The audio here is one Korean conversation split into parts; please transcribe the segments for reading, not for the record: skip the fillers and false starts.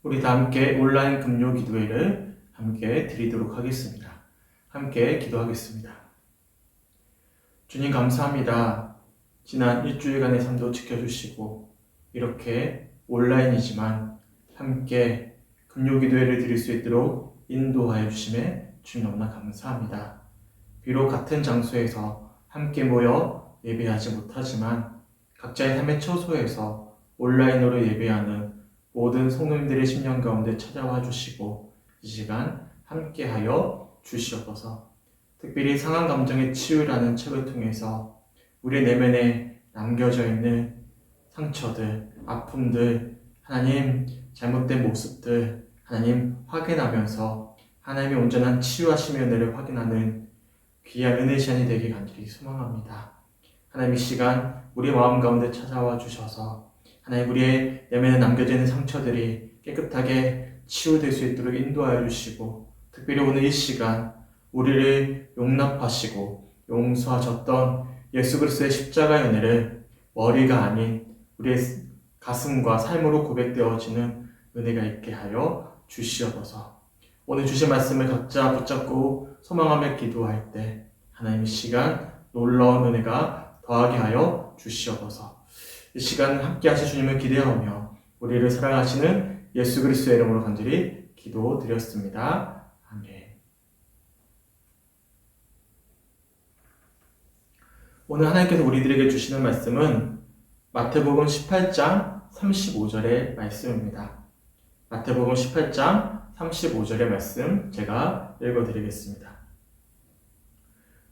우리 다 함께 온라인 금요 기도회를 함께 드리도록 하겠습니다. 함께 기도하겠습니다. 주님 감사합니다. 지난 일주일간의 삶도 지켜주시고 이렇게 온라인이지만 함께 금요 기도회를 드릴 수 있도록 인도하여 주심에 주님 너무나 감사합니다. 비록 같은 장소에서 함께 모여 예배하지 못하지만 각자의 삶의 처소에서 온라인으로 예배하는 모든 성도님들의 심령 가운데 찾아와 주시고 이 시간 함께하여 주시옵소서. 특별히 상한 감정의 치유라는 책을 통해서 우리 내면에 남겨져 있는 상처들, 아픔들, 하나님 잘못된 모습들 하나님 확인하면서 하나님의 온전한 치유하심의 은혜를 확인하는 귀한 은혜 시간이 되길 간절히 소망합니다. 하나님 이 시간 우리 마음 가운데 찾아와 주셔서 하나님 우리의 내면에 남겨져 있는 상처들이 깨끗하게 치유될 수 있도록 인도하여 주시고 특별히 오늘 이 시간 우리를 용납하시고 용서하셨던 예수 그리스도의 십자가의 은혜를 머리가 아닌 우리의 가슴과 삶으로 고백되어지는 은혜가 있게 하여 주시옵소서. 오늘 주신 말씀을 각자 붙잡고 소망하며 기도할 때 하나님 이 시간 놀라운 은혜가 더하게 하여 주시옵소서. 이 시간 함께 하실 주님을 기대하며 우리를 사랑하시는 예수 그리스도의 이름으로 간절히 기도드렸습니다. 아멘. 오늘 하나님께서 우리들에게 주시는 말씀은 마태복음 18장 35절의 말씀입니다. 마태복음 18장 35절의 말씀 제가 읽어드리겠습니다.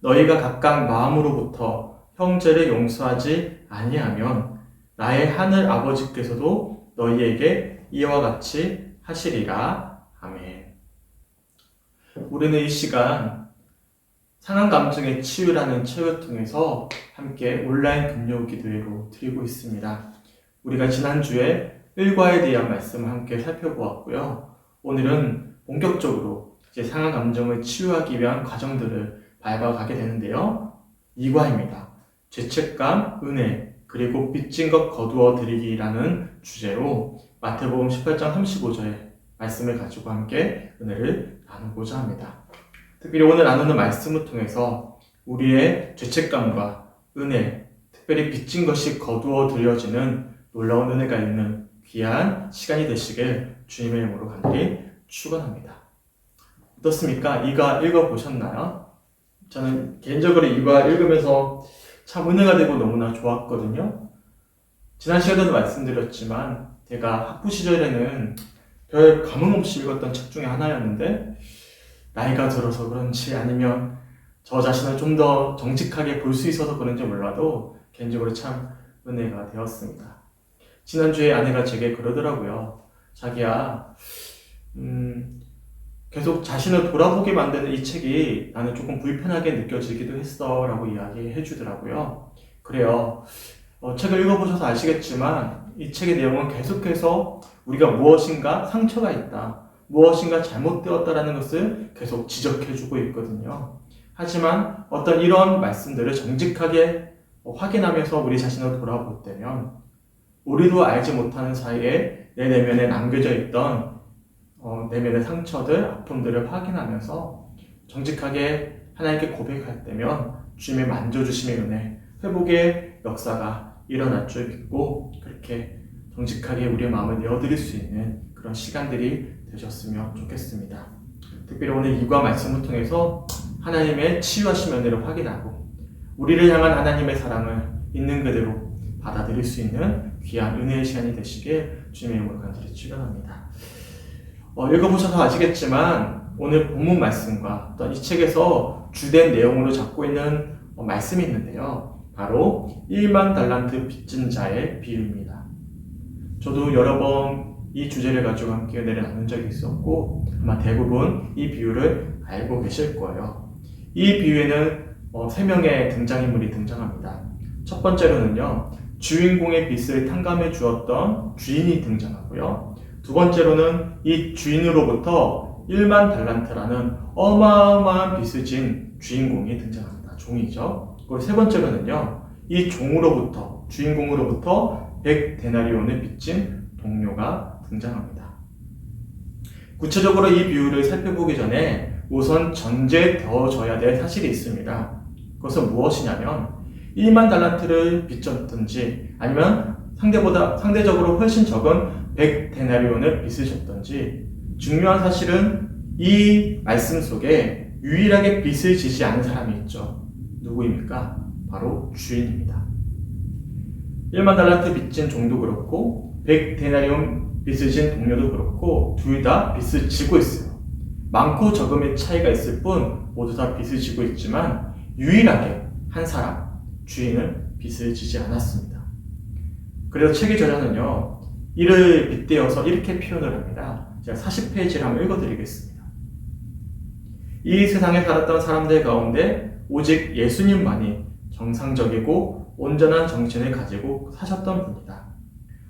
너희가 각각 마음으로부터 형제를 용서하지 아니하면 나의 하늘 아버지께서도 너희에게 이와 같이 하시리라. 아멘. 우리는 이 시간 상한 감정의 치유라는 책을 통해서 함께 온라인 금요 기도회로 드리고 있습니다. 우리가 지난주에 일과에 대한 말씀을 함께 살펴보았고요. 오늘은 본격적으로 이제 상한 감정을 치유하기 위한 과정들을 밟아가게 되는데요. 2과입니다. 죄책감, 은혜, 그리고 빚진 것 거두어 드리기라는 주제로 마태복음 18장 35절의 말씀을 가지고 함께 은혜를 나누고자 합니다. 특별히 오늘 나누는 말씀을 통해서 우리의 죄책감과 은혜, 특별히 빚진 것이 거두어 드려지는 놀라운 은혜가 있는 귀한 시간이 되시길 주님의 이름으로 간절히 축원합니다. 어떻습니까? 이가 읽어보셨나요? 저는 개인적으로 이가 읽으면서 참 은혜가 되고 너무나 좋았거든요. 지난 시간에도 말씀드렸지만 제가 학부 시절에는 별 감흥 없이 읽었던 책 중에 하나였는데 나이가 들어서 그런지 아니면 저 자신을 좀 더 정직하게 볼 수 있어서 그런지 몰라도 개인적으로 참 은혜가 되었습니다. 지난주에 아내가 제게 그러더라고요. 자기야 계속 자신을 돌아보게 만드는 이 책이 나는 조금 불편하게 느껴지기도 했어 라고 이야기해 주더라고요. 그래요. 책을 읽어보셔서 아시겠지만 이 책의 내용은 계속해서 우리가 무엇인가 상처가 있다, 무엇인가 잘못되었다라는 것을 계속 지적해 주고 있거든요. 하지만 어떤 이런 말씀들을 정직하게 확인하면서 우리 자신을 돌아볼 때면 우리도 알지 못하는 사이에 내 내면에 남겨져 있던 내면의 상처들, 아픔들을 확인하면서 정직하게 하나님께 고백할 때면 주님의 만져주심의 은혜, 회복의 역사가 일어날 줄 믿고 그렇게 정직하게 우리의 마음을 내어드릴 수 있는 그런 시간들이 되셨으면 좋겠습니다. 특별히 오늘 이과 말씀을 통해서 하나님의 치유하심의 은혜를 확인하고 우리를 향한 하나님의 사랑을 있는 그대로 받아들일 수 있는 귀한 은혜의 시간이 되시길 주님의 이름으로 간절히 축원합니다. 읽어보셔서 아시겠지만 오늘 본문 말씀과 어떤 이 책에서 주된 내용으로 잡고 있는 말씀이 있는데요. 바로 1만 달란트 빚진 자의 비유입니다. 저도 여러 번 이 주제를 가지고 함께 은혜를 나눈 적이 있었고 아마 대부분 이 비유를 알고 계실 거예요. 이 비유에는 3명의 등장인물이 등장합니다. 첫 번째로는요. 주인공의 빚을 탕감해 주었던 주인이 등장하고요. 두 번째로는 이 주인으로부터 1만 달란트라는 어마어마한 빚을 진 주인공이 등장합니다. 종이죠. 그리고 세 번째로는요. 이 주인공으로부터 100데나리온을 빚진 동료가 등장합니다. 구체적으로 이 비유를 살펴보기 전에 우선 전제에 되어져야 될 사실이 있습니다. 그것은 무엇이냐면 1만 달란트를 빚졌든지 아니면 상대적으로 훨씬 적은 100데나리온을 빚을 졌든지 중요한 사실은 이 말씀 속에 유일하게 빚을 지지 않은 사람이 있죠. 누구입니까? 바로 주인입니다. 1만 달란트 빚진 종도 그렇고 100데나리온 빚을 진 동료도 그렇고 둘 다 빚을 지고 있어요. 많고 적음의 차이가 있을 뿐 모두 다 빚을 지고 있지만 유일하게 한 사람, 주인은 빚을 지지 않았습니다. 그래서 책의 저자는요, 이를 빗대어서 이렇게 표현을 합니다. 제가 40페이지를 한번 읽어드리겠습니다. 이 세상에 살았던 사람들 가운데 오직 예수님만이 정상적이고 온전한 정신을 가지고 사셨던 분이다.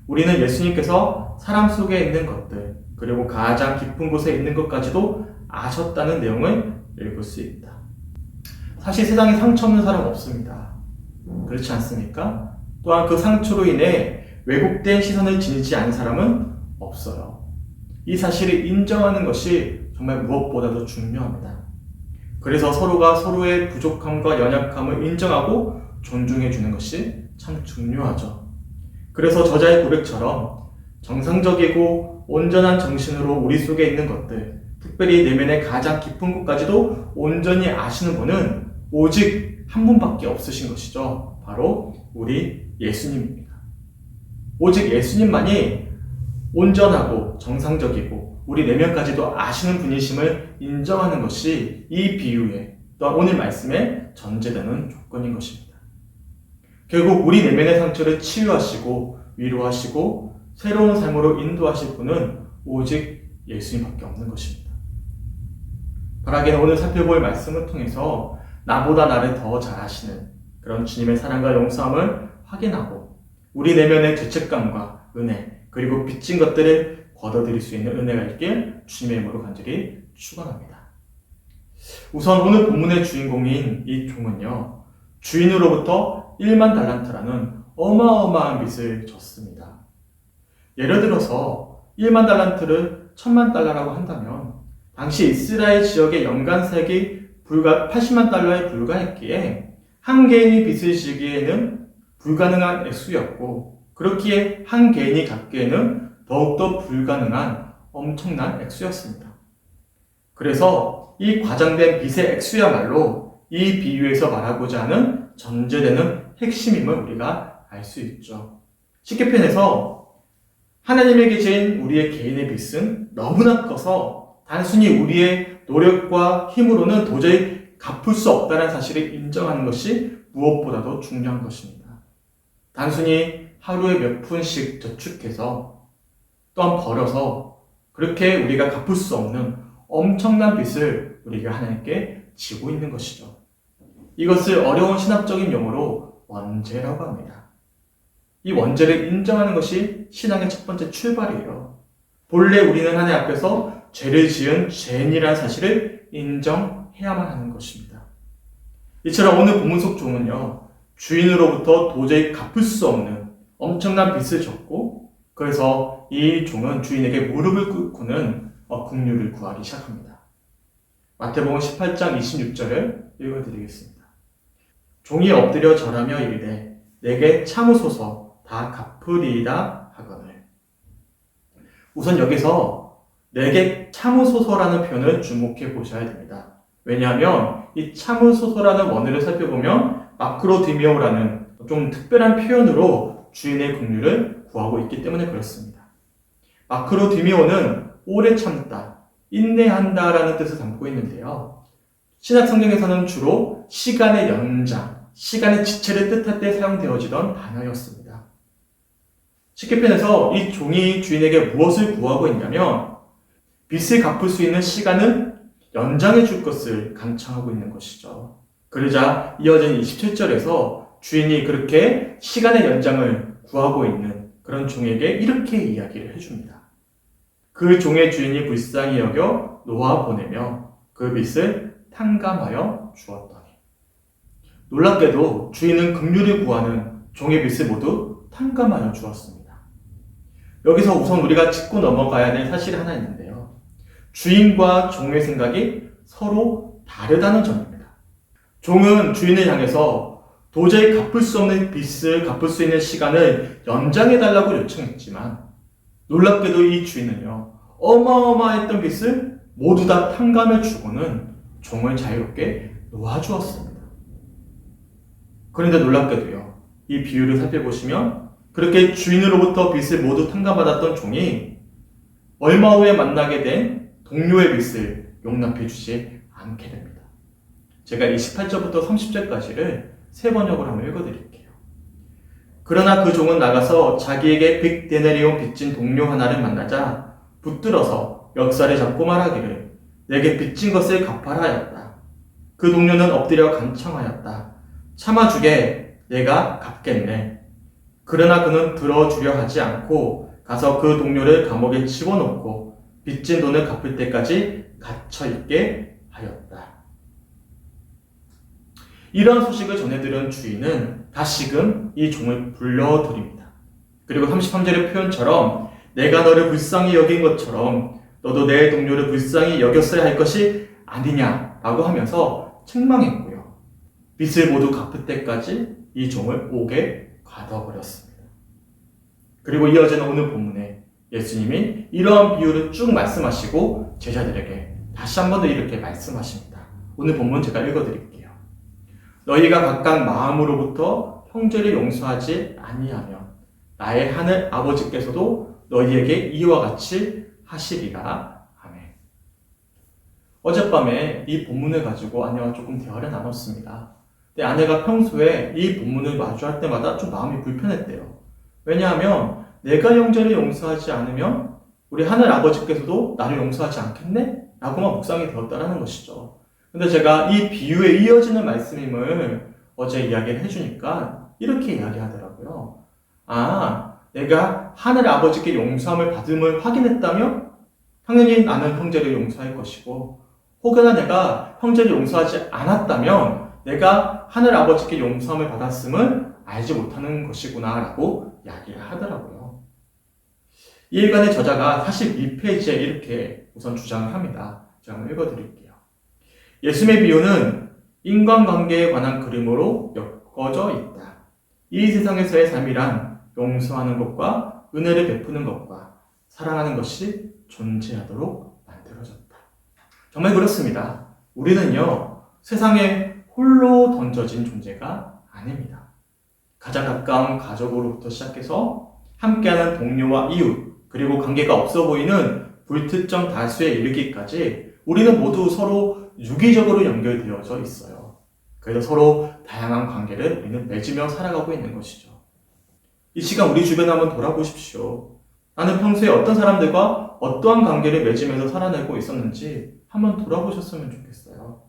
우리는 예수님께서 사람 속에 있는 것들, 그리고 가장 깊은 곳에 있는 것까지도 아셨다는 내용을 읽을 수 있다. 사실 세상에 상처 없는 사람 없습니다. 그렇지 않습니까? 또한 그 상처로 인해 왜곡된 시선을 지니지 않은 사람은 없어요. 이 사실을 인정하는 것이 정말 무엇보다도 중요합니다. 그래서 서로가 서로의 부족함과 연약함을 인정하고 존중해 주는 것이 참 중요하죠. 그래서 저자의 고백처럼 정상적이고 온전한 정신으로 우리 속에 있는 것들, 특별히 내면의 가장 깊은 곳까지도 온전히 아시는 분은 오직 한 분밖에 없으신 것이죠. 바로 우리 예수님입니다. 오직 예수님만이 온전하고 정상적이고 우리 내면까지도 아시는 분이심을 인정하는 것이 이 비유의 또한 오늘 말씀에 전제되는 조건인 것입니다. 결국 우리 내면의 상처를 치유하시고 위로하시고 새로운 삶으로 인도하실 분은 오직 예수님밖에 없는 것입니다. 바라기는 오늘 살펴볼 말씀을 통해서 나보다 나를 더 잘 아시는 그런 주님의 사랑과 용서함을 확인하고 우리 내면의 죄책감과 은혜 그리고 빚진 것들을 걷어들일 수 있는 은혜가 있길 주님의 이름으로 간절히 축원합니다. 우선 오늘 본문의 주인공인 이 종은요, 주인으로부터 1만 달란트라는 어마어마한 빚을 졌습니다. 예를 들어서 1만 달란트를 1000만 달러라고 한다면 당시 이스라엘 지역의 연간 세액이 불과 80만 달러에 불과했기에 한 개인이 빚을 지기에는 불가능한 액수였고 그렇기에 한 개인이 갚기에는 더욱더 불가능한 엄청난 액수였습니다. 그래서 이 과장된 빚의 액수야말로 이 비유에서 말하고자 하는 전제되는 핵심임을 우리가 알 수 있죠. 쉽게 표현해서 하나님에게 지은 우리의 개인의 빚은 너무나 커서 단순히 우리의 노력과 힘으로는 도저히 갚을 수 없다는 사실을 인정하는 것이 무엇보다도 중요한 것입니다. 단순히 하루에 몇 푼씩 저축해서 또한 벌어서 그렇게 우리가 갚을 수 없는 엄청난 빚을 우리가 하나님께 지고 있는 것이죠. 이것을 어려운 신학적인 용어로 원죄라고 합니다. 이 원죄를 인정하는 것이 신앙의 첫 번째 출발이에요. 본래 우리는 하나님 앞에서 죄를 지은 죄인이라는 사실을 인정해야만 하는 것입니다. 이처럼 오늘 본문 속 종은요, 주인으로부터 도저히 갚을 수 없는 엄청난 빚을 졌고 그래서 이 종은 주인에게 무릎을 꿇고는 긍휼을 구하기 시작합니다. 마태복음 18장 26절을 읽어드리겠습니다. 종이 엎드려 절하며 이르되 내게 참으소서 다 갚으리이다 하거늘. 우선 여기서 내게 참으소서라는 표현을 주목해 보셔야 됩니다. 왜냐하면 이 참으소서라는 원어를 살펴보면 마크로디미오라는 좀 특별한 표현으로 주인의 긍휼을 구하고 있기 때문에 그렇습니다. 마크로디미오는 오래 참다, 인내한다라는 뜻을 담고 있는데요. 신약 성경에서는 주로 시간의 연장, 시간의 지체를 뜻할 때 사용되어지던 단어였습니다. 쉽게 표현해서 이 종이 주인에게 무엇을 구하고 있냐면 빚을 갚을 수 있는 시간을 연장해 줄 것을 간청하고 있는 것이죠. 그러자 이어진 27절에서 주인이 그렇게 시간의 연장을 구하고 있는 그런 종에게 이렇게 이야기를 해줍니다. 그 종의 주인이 불쌍히 여겨 놓아 보내며 그 빚을 탕감하여 주었더니. 놀랍게도 주인은 긍휼을 구하는 종의 빚을 모두 탕감하여 주었습니다. 여기서 우선 우리가 짚고 넘어가야 될 사실이 하나 있는데요. 주인과 종의 생각이 서로 다르다는 점입니다. 종은 주인을 향해서 도저히 갚을 수 없는 빚을 갚을 수 있는 시간을 연장해달라고 요청했지만 놀랍게도 이 주인은요, 어마어마했던 빚을 모두 다 탕감해 주고는 종을 자유롭게 놓아주었습니다. 그런데 놀랍게도요, 이 비유를 살펴보시면 그렇게 주인으로부터 빚을 모두 탕감받았던 종이 얼마 후에 만나게 된 동료의 빚을 용납해 주지 않게 됩니다. 제가 28절부터 30절까지를 세 번역을 한번 읽어드릴게요. 그러나 그 종은 나가서 자기에게 100데나리온 빚진 동료 하나를 만나자 붙들어서 멱살을 잡고 말하기를 내게 빚진 것을 갚아라 하였다. 그 동료는 엎드려 간청하였다. 참아주게, 내가 갚겠네. 그러나 그는 들어주려 하지 않고 가서 그 동료를 감옥에 집어넣고 빚진 돈을 갚을 때까지 갇혀있게 하였다. 이러한 소식을 전해들은 주인은 다시금 이 종을 불러들입니다. 그리고 33절의 표현처럼 내가 너를 불쌍히 여긴 것처럼 너도 내 동료를 불쌍히 여겼어야 할 것이 아니냐라고 하면서 책망했고요. 빚을 모두 갚을 때까지 이 종을 옥에 가둬버렸습니다. 그리고 이어지는 오늘 본문에 예수님이 이러한 비유를 쭉 말씀하시고 제자들에게 다시 한 번 더 이렇게 말씀하십니다. 오늘 본문 제가 읽어드릴게요. 너희가 각각 마음으로부터 형제를 용서하지 아니하면 나의 하늘 아버지께서도 너희에게 이와 같이 하시리라. 아멘. 어젯밤에 이 본문을 가지고 아내와 조금 대화를 나눴습니다. 근데 아내가 평소에 이 본문을 마주할 때마다 좀 마음이 불편했대요. 왜냐하면 내가 형제를 용서하지 않으면 우리 하늘 아버지께서도 나를 용서하지 않겠네? 라고만 묵상이 되었다는 것이죠. 근데 제가 이 비유에 이어지는 말씀임을 어제 이야기를 해주니까 이렇게 이야기하더라고요. 아, 내가 하늘 아버지께 용서함을 받음을 확인했다면 당연히 나는 형제를 용서할 것이고, 혹여나 내가 형제를 용서하지 않았다면 내가 하늘 아버지께 용서함을 받았음을 알지 못하는 것이구나 라고 이야기를 하더라고요. 이 일간의 저자가 42페이지에 이렇게 우선 주장을 합니다. 제가 한번 읽어드릴게요. 예수님의 비유는 인간관계에 관한 그림으로 엮어져 있다. 이 세상에서의 삶이란 용서하는 것과 은혜를 베푸는 것과 사랑하는 것이 존재하도록 만들어졌다. 정말 그렇습니다. 우리는요, 세상에 홀로 던져진 존재가 아닙니다. 가장 가까운 가족으로부터 시작해서 함께하는 동료와 이웃, 그리고 관계가 없어 보이는 불특정 다수에 이르기까지 우리는 모두 서로 유기적으로 연결되어져 있어요. 그래서 서로 다양한 관계를 우리는 맺으며 살아가고 있는 것이죠. 이 시간 우리 주변 한번 돌아보십시오. 나는 평소에 어떤 사람들과 어떠한 관계를 맺으면서 살아내고 있었는지 한번 돌아보셨으면 좋겠어요.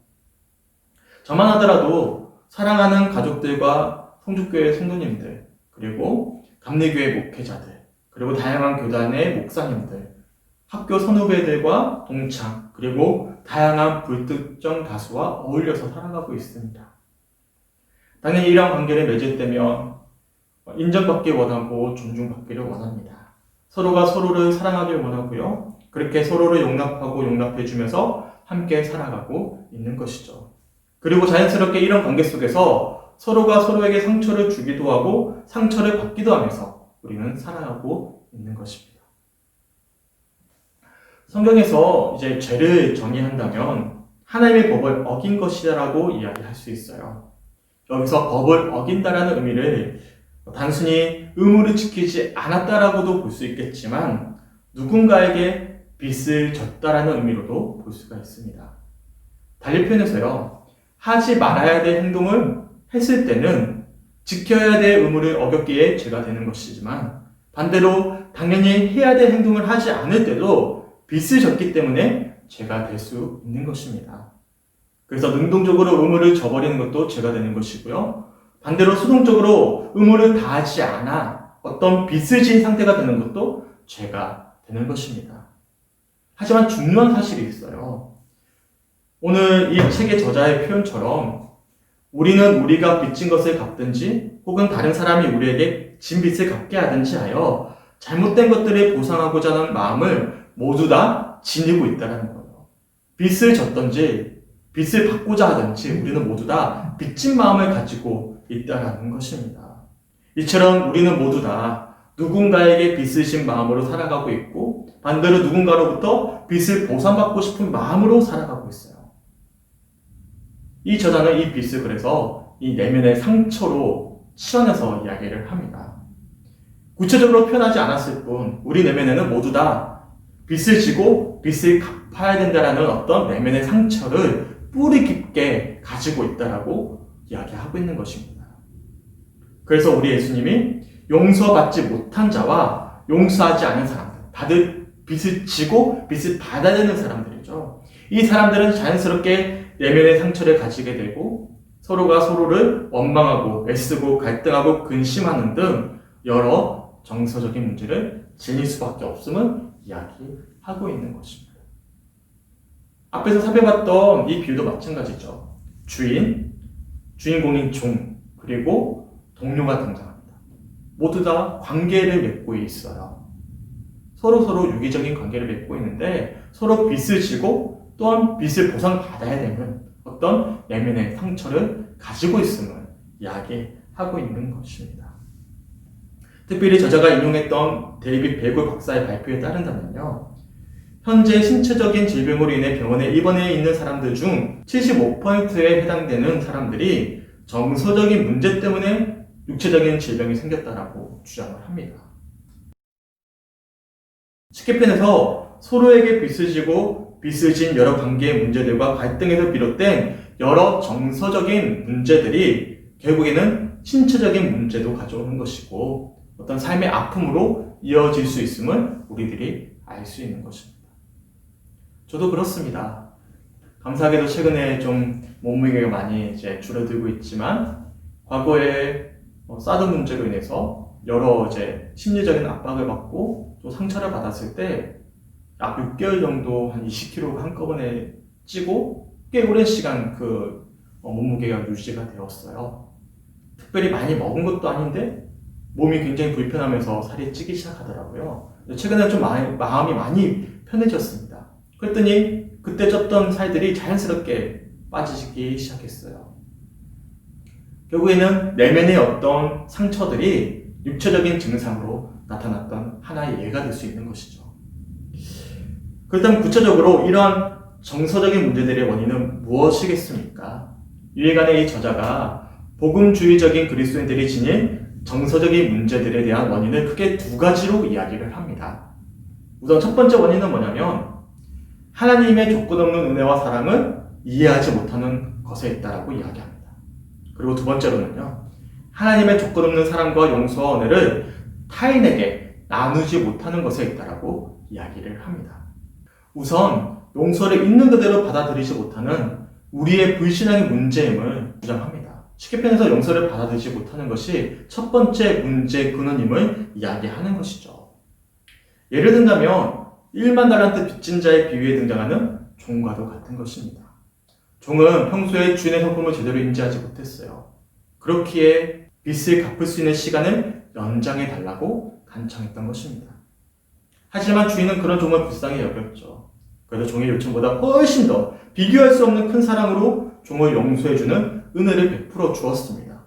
저만 하더라도 사랑하는 가족들과 성주교회 성도님들, 그리고 감리교회 목회자들, 그리고 다양한 교단의 목사님들, 학교 선후배들과 동창, 그리고 다양한 불특정 다수와 어울려서 살아가고 있습니다. 당연히 이런 관계를 맺을 때면 인정받기 원하고 존중받기를 원합니다. 서로가 서로를 사랑하길 원하고요. 그렇게 서로를 용납하고 용납해주면서 함께 살아가고 있는 것이죠. 그리고 자연스럽게 이런 관계 속에서 서로가 서로에게 상처를 주기도 하고 상처를 받기도 하면서 우리는 살아가고 있는 것입니다. 성경에서 이제 죄를 정의한다면 하나님의 법을 어긴 것이라고 이야기할 수 있어요. 여기서 법을 어긴다라는 의미를 단순히 의무를 지키지 않았다라고도 볼 수 있겠지만 누군가에게 빚을 졌다라는 의미로도 볼 수가 있습니다. 달리 표현해서요, 하지 말아야 될 행동을 했을 때는 지켜야 될 의무를 어겼기에 죄가 되는 것이지만 반대로 당연히 해야 될 행동을 하지 않을 때도 빚을 졌기 때문에 죄가 될 수 있는 것입니다. 그래서 능동적으로 의무를 저버리는 것도 죄가 되는 것이고요. 반대로 수동적으로 의무를 다하지 않아 어떤 빚을 진 상태가 되는 것도 죄가 되는 것입니다. 하지만 중요한 사실이 있어요. 오늘 이 책의 저자의 표현처럼 우리는 우리가 빚진 것을 갚든지 혹은 다른 사람이 우리에게 진 빚을 갚게 하든지 하여 잘못된 것들을 보상하고자 하는 마음을 모두 다 지니고 있다는 겁니다. 빚을 졌든지 빚을 받고자 하든지 우리는 모두 다 빚진 마음을 가지고 있다라는 것입니다. 이처럼 우리는 모두 다 누군가에게 빚을 진 마음으로 살아가고 있고 반대로 누군가로부터 빚을 보상받고 싶은 마음으로 살아가고 있어요. 이 저자는 이 빚을 그래서 이 내면의 상처로 치환해서 이야기를 합니다. 구체적으로 표현하지 않았을 뿐 우리 내면에는 모두 다 빚을 지고 빚을 갚아야 된다라는 어떤 내면의 상처를 뿌리 깊게 가지고 있다라고 이야기하고 있는 것입니다. 그래서 우리 예수님이 용서받지 못한 자와 용서하지 않은 사람들, 받을 빚을 지고 빚을 받아야 되는 사람들이죠. 이 사람들은 자연스럽게 내면의 상처를 가지게 되고 서로가 서로를 원망하고 애쓰고 갈등하고 근심하는 등 여러 정서적인 문제를 지닐 수밖에 없음을 이야기하고 있는 것입니다. 앞에서 살펴봤던 이 비유도 마찬가지죠. 주인공인 종, 그리고 동료가 등장합니다. 모두 다 관계를 맺고 있어요. 서로 유기적인 관계를 맺고 있는데 서로 빚을 지고 또한 빚을 보상받아야 되는 어떤 내면의 상처를 가지고 있음을 이야기하고 있는 것입니다. 특별히 저자가 인용했던 데이빗 베글 박사의 발표에 따른다면요. 현재 신체적인 질병으로 인해 병원에 입원해 있는 사람들 중 75%에 해당되는 사람들이 정서적인 문제 때문에 육체적인 질병이 생겼다라고 주장을 합니다. 쉽게 표현해서 서로에게 빚을 지고 빚을 진 여러 관계의 문제들과 갈등에서 비롯된 여러 정서적인 문제들이 결국에는 신체적인 문제도 가져오는 것이고 어떤 삶의 아픔으로 이어질 수 있음을 우리들이 알 수 있는 것입니다. 저도 그렇습니다. 감사하게도 최근에 좀 몸무게가 많이 이제 줄어들고 있지만 과거에 사드 문제로 인해서 여러 심리적인 압박을 받고 또 상처를 받았을 때 약 6개월 정도 한 20kg 한꺼번에 찌고 꽤 오랜 시간 그 몸무게가 유지가 되었어요. 특별히 많이 먹은 것도 아닌데 몸이 굉장히 불편하면서 살이 찌기 시작하더라고요. 최근에 좀 마음이 많이 편해졌습니다. 그랬더니 그때 쪘던 살들이 자연스럽게 빠지기 시작했어요. 결국에는 내면의 어떤 상처들이 육체적인 증상으로 나타났던 하나의 예가 될 수 있는 것이죠. 그렇다면 구체적으로 이러한 정서적인 문제들의 원인은 무엇이겠습니까? 이해간의 이 저자가 복음주의적인 그리스도인들이 지닌 정서적인 문제들에 대한 원인을 크게 두 가지로 이야기를 합니다. 우선 첫 번째 원인은 뭐냐면 하나님의 조건 없는 은혜와 사랑을 이해하지 못하는 것에 있다라고 이야기합니다. 그리고 두 번째로는요, 하나님의 조건 없는 사랑과 용서와 은혜를 타인에게 나누지 못하는 것에 있다라고 이야기를 합니다. 우선 용서를 있는 그대로 받아들이지 못하는 우리의 불신앙의 문제임을 주장합니다. 쉽게 표현해서 용서를 받아들이지 못하는 것이 첫 번째 문제 근원임을 이야기하는 것이죠. 예를 든다면 1만 달란트 빚진 자의 비유에 등장하는 종과도 같은 것입니다. 종은 평소에 주인의 성품을 제대로 인지하지 못했어요. 그렇기에 빚을 갚을 수 있는 시간을 연장해 달라고 간청했던 것입니다. 하지만 주인은 그런 종을 불쌍히 여겼죠. 그래서 종의 요청보다 훨씬 더 비교할 수 없는 큰 사랑으로 종을 용서해주는 은혜를 베풀어 주었습니다.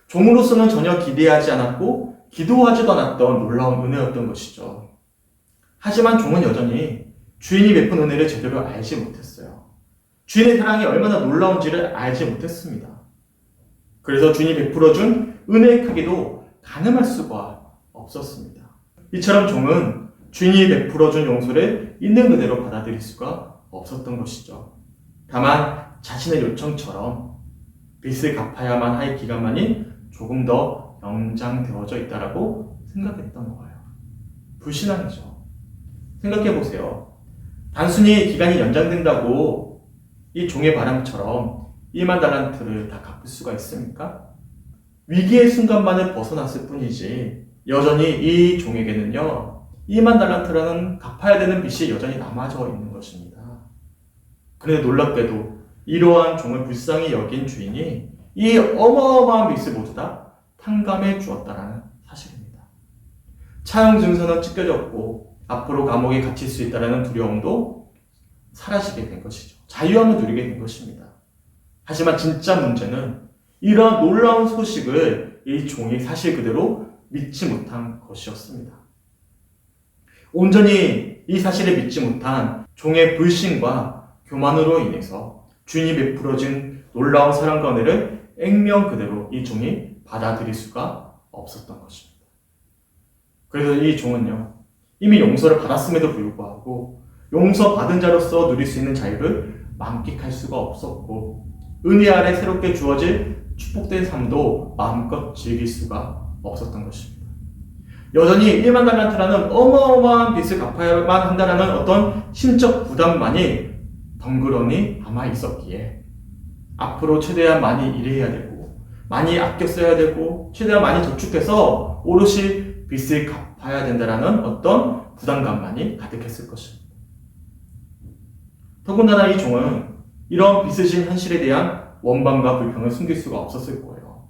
종으로서는 전혀 기대하지 않았고 기도하지도 않았던 놀라운 은혜였던 것이죠. 하지만 종은 여전히 주인이 베푼 은혜를 제대로 알지 못했어요. 주인의 사랑이 얼마나 놀라운지를 알지 못했습니다. 그래서 주인이 베풀어준 은혜의 크기도 가늠할 수가 없었습니다. 이처럼 종은 주인이 베풀어준 용서를 있는 그대로 받아들일 수가 없었던 것이죠. 다만 자신의 요청처럼 빚을 갚아야만 할 기간만이 조금 더 연장되어져 있다라고 생각했던 거예요. 불신앙이죠. 생각해보세요. 단순히 기간이 연장된다고 이 종의 바람처럼 1만 달란트를 다 갚을 수가 있습니까? 위기의 순간만을 벗어났을 뿐이지 여전히 이 종에게는요 2만 달란트라는 갚아야 되는 빚이 여전히 남아져 있는 것입니다. 그런데 놀랍게도 이러한 종을 불쌍히 여긴 주인이 이 어마어마한 빚을 모두 다 탕감해 주었다는 사실입니다. 차용 증서는 찢겨졌고 앞으로 감옥에 갇힐 수 있다는 두려움도 사라지게 된 것이죠. 자유함을 누리게 된 것입니다. 하지만 진짜 문제는 이러한 놀라운 소식을 이 종이 사실 그대로 믿지 못한 것이었습니다. 온전히 이 사실을 믿지 못한 종의 불신과 교만으로 인해서 주인이 베풀어진 놀라운 사랑과 은혜를 액면 그대로 이 종이 받아들일 수가 없었던 것입니다. 그래서 이 종은요, 이미 용서를 받았음에도 불구하고 용서받은 자로서 누릴 수 있는 자유를 만끽할 수가 없었고, 은혜 아래 새롭게 주어질 축복된 삶도 마음껏 즐길 수가 없었던 것입니다. 여전히 1만 달란트라는 어마어마한 빚을 갚아야만 한다는 어떤 심적 부담만이 덩그러니 남아 있었기에 앞으로 최대한 많이 일해야 되고 많이 아껴 써야 되고 최대한 많이 저축해서 오롯이 빚을 갚아야 된다는 어떤 부담감만이 가득했을 것입니다. 더군다나 이 종은 이런 빚을 진 현실에 대한 원망과 불평을 숨길 수가 없었을 거예요.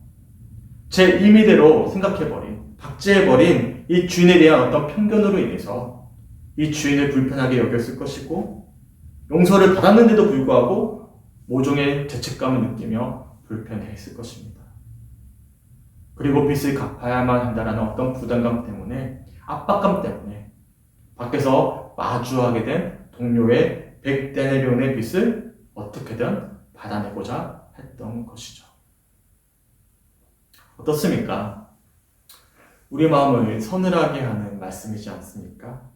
제 임의대로 생각해버린, 박제해버린 이 주인에 대한 어떤 편견으로 인해서 이 주인을 불편하게 여겼을 것이고, 용서를 받았는데도 불구하고 모종의 죄책감을 느끼며 불편해했을 것입니다. 그리고 빚을 갚아야만 한다는 어떤 부담감 때문에, 압박감 때문에 밖에서 마주하게 된 동료의 100데나리온의 빚을 어떻게든 받아내고자 했던 것이죠. 어떻습니까? 우리 마음을 서늘하게 하는 말씀이지 않습니까?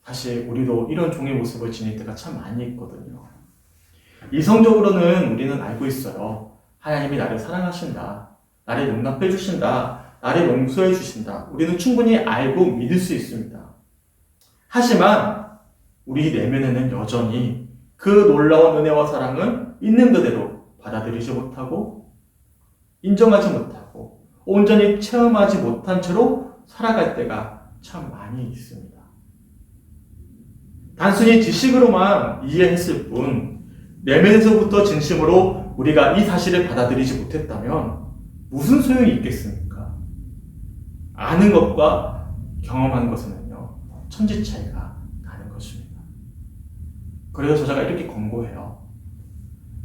사실 우리도 이런 종의 모습을 지닐 때가 참 많이 있거든요. 이성적으로는 우리는 알고 있어요. 하나님이 나를 사랑하신다. 나를 용납해 주신다. 나를 용서해 주신다. 우리는 충분히 알고 믿을 수 있습니다. 하지만 우리 내면에는 여전히 그 놀라운 은혜와 사랑을 있는 그대로 받아들이지 못하고 인정하지 못하고 온전히 체험하지 못한 채로 살아갈 때가 참 많이 있습니다. 단순히 지식으로만 이해했을 뿐 내면에서부터 진심으로 우리가 이 사실을 받아들이지 못했다면 무슨 소용이 있겠습니까? 아는 것과 경험하는 것은요, 천지 차이가 나는 것입니다. 그래서 저자가 이렇게 권고해요.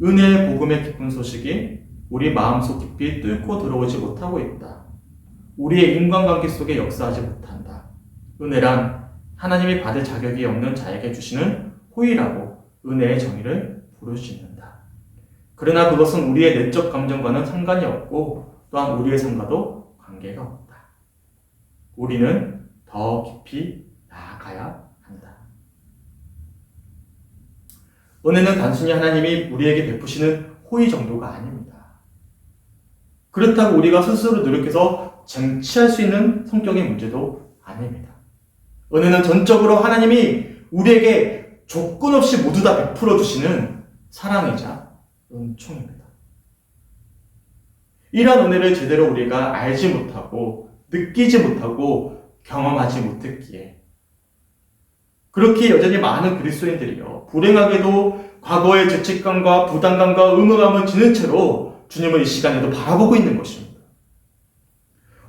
은혜의 복음의 기쁜 소식이 우리 마음속 깊이 뚫고 들어오지 못하고 있다. 우리의 인간관계 속에 역사하지 못한다. 은혜란 하나님이 받을 자격이 없는 자에게 주시는 호의라고 은혜의 정의를 부르짖는다. 그러나 그것은 우리의 내적 감정과는 상관이 없고 또한 우리의 삶과도 관계가 없다. 우리는 더 깊이 나아가야 한다. 은혜는 단순히 하나님이 우리에게 베푸시는 호의 정도가 아닙니다. 그렇다고 우리가 스스로 노력해서 쟁취할 수 있는 성격의 문제도 아닙니다. 은혜는 전적으로 하나님이 우리에게 조건 없이 모두 다 베풀어 주시는 사랑이자 은총입니다. 이런 은혜를 제대로 우리가 알지 못하고 느끼지 못하고 경험하지 못했기에 그렇게 여전히 많은 그리스도인들이요, 불행하게도 과거의 죄책감과 부담감과 의무감을 지는 채로 주님을 이 시간에도 바라보고 있는 것입니다.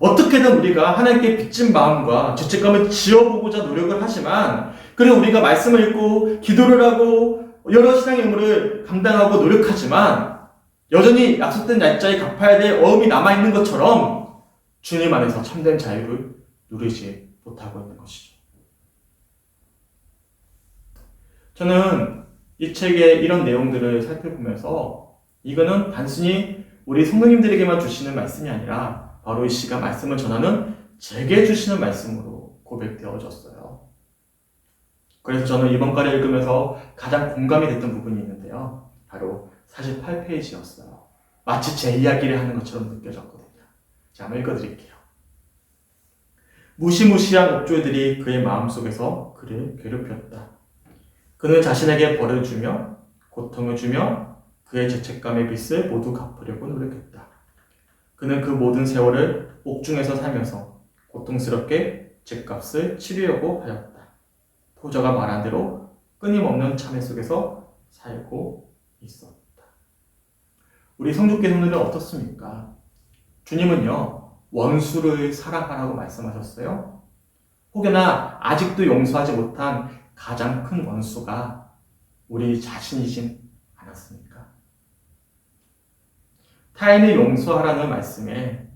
어떻게든 우리가 하나님께 빚진 마음과 죄책감을 지어보고자 노력을 하지만, 그리고 우리가 말씀을 읽고 기도를 하고 여러 신앙의 의무를 감당하고 노력하지만 여전히 약속된 날짜에 갚아야 될 어음이 남아있는 것처럼 주님 안에서 참된 자유를 누리지 못하고 있는 것이죠. 저는 이 책의 이런 내용들을 살펴보면서 이거는 단순히 우리 성도님들에게만 주시는 말씀이 아니라 바로 이 시간 말씀을 전하는 제게 주시는 말씀으로 고백되어졌어요. 그래서 저는 이번 달에 읽으면서 가장 공감이 됐던 부분이 있는데요. 바로 48페이지였어요. 마치 제 이야기를 하는 것처럼 느껴졌거든요. 자, 한번 읽어드릴게요. 무시무시한 옥졸들이 그의 마음속에서 그를 괴롭혔다. 그는 자신에게 벌을 주며 고통을 주며 그의 죄책감의 빚을 모두 갚으려고 노력했다. 그는 그 모든 세월을 옥중에서 살면서 고통스럽게 죄값을 치르려고 하였다. 포저가 말한 대로 끊임없는 참회 속에서 살고 있었다. 우리 성도께 성도는 어떻습니까? 주님은요, 원수를 사랑하라고 말씀하셨어요. 혹여나 아직도 용서하지 못한 가장 큰 원수가 우리 자신이진 않았습니까? 타인을 용서하라는 말씀에